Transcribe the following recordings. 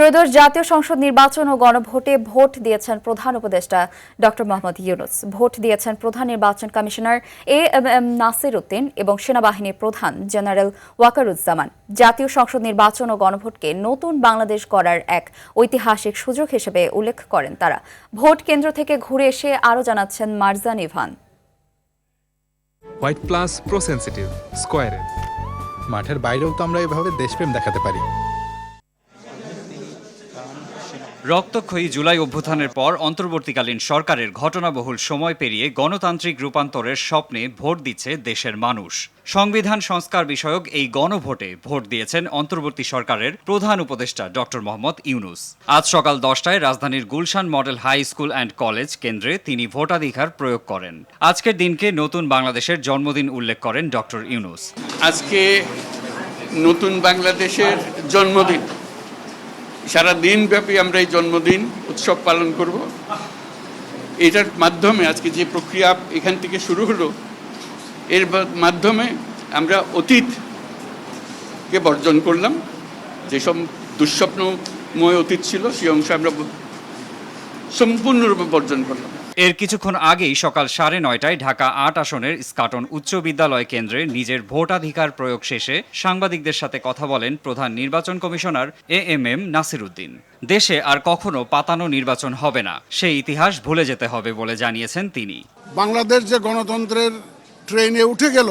ত্রয়োদশ জাতীয় সংসদ নির্বাচন ও গণভোটে ভোট দিয়েছেন প্রধান উপদেষ্টা ডক্টর মোহাম্মদ ইউনূস। ভোট দিয়েছেন প্রধান নির্বাচন কমিশনার এএমএম নাসির উদ্দিন এবং সেনাবাহিনীর প্রধান জেনারেল ওয়াকারুজ্জামান। জাতীয় সংসদ নির্বাচন ও গণভোটকে নতুন বাংলাদেশ গড়ার এক ঐতিহাসিক সুযোগ হিসেবে উল্লেখ করেন তারা। ভোট কেন্দ্র থেকে ঘুরে এসে আরও জানাচ্ছেন Marjan Evan. White plus pro sensitive স্কয়ারে মাঠের বাইরেও তো আমরা এভাবে দেশপ্রেম দেখাতে পারি। রক্তক্ষয়ী জুলাই অভ্যুত্থানের পর অন্তর্বর্তীকালীন সরকারের ঘটনাবহুল সময় পেরিয়ে গণতান্ত্রিক রূপান্তরের স্বপ্নে ভোট দিচ্ছে দেশের মানুষ। সংবিধান সংস্কার বিষয়ক এই গণভোটে ভোট দিয়েছেন অন্তর্বর্তী সরকারের প্রধান উপদেষ্টা ডক্টর মোহাম্মদ ইউনূস। আজ সকাল 10টায় রাজধানীর Gulshan model high school and college কেন্দ্রে তিনি ভোটাধিকার প্রয়োগ করেন। আজকের দিনকে নতুন বাংলাদেশের জন্মদিন উল্লেখ করেন ডক্টর ইউনূস। আজকে নতুন বাংলাদেশের জন্মদিন। সারা দিনব্যাপী আমরা এই জন্মদিন উৎসব পালন করব। এটার মাধ্যমে আজকে যে প্রক্রিয়া এখান থেকে শুরু হলো, এর মাধ্যমে আমরা অতীতকে বর্জন করলাম। যেসব দুঃস্বপ্নময় অতীত ছিল সেই অংশ আমরা সম্পূর্ণরূপে বর্জন করলাম। এর কিছুক্ষণ আগেই সকাল 9:30টায় ঢাকা 8 আসনের স্কাটন উচ্চ বিদ্যালয় কেন্দ্রে নিজের ভোটাধিকার প্রয়োগ শেষে সাংবাদিকদের সাথে কথা বলেন প্রধান নির্বাচন কমিশনার এএমএম নাসির উদ্দিন। দেশে আর কখনো পাতানো নির্বাচন হবে না, সেই ইতিহাস ভুলে যেতে হবে বলে জানিয়েছেন তিনি। বাংলাদেশ যে গণতন্ত্রের ট্রেনে উঠে গেল,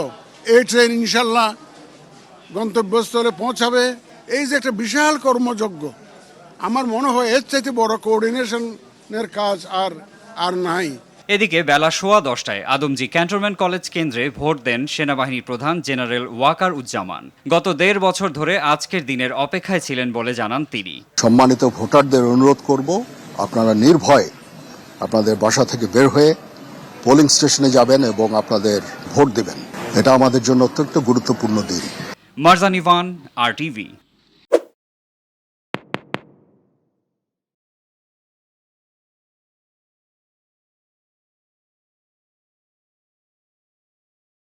এই ট্রেন ইনশাল্লাহ গন্তব্যস্থলে পৌঁছাবে। এই যে একটা বিশাল কর্মযজ্ঞ, আমার মনে হয় এর চাইতে বড় কোঅর্ডিনেশনের কাজ আর নাই। এদিকে বেলা 10:15টায় আদমজী ক্যান্টনমেন্ট কলেজ কেন্দ্রে ভোট দেন সেনাবাহিনী প্রধান জেনারেল ওয়াকারুজ্জামান। গত 1.5 বছর ধরে আজকের দিনের অপেক্ষায় ছিলেন বলে জানান তিনি। সম্মানিত ভোটারদের অনুরোধ করব, আপনারা নির্ভয়ে আপনাদের বাসা থেকে বের হয়ে পোলিং স্টেশনে যাবেন এবং আপনাদের ভোট দেবেন। এটা আমাদের জন্য অত্যন্ত গুরুত্বপূর্ণ দিন। মারজান ইভান, RTV।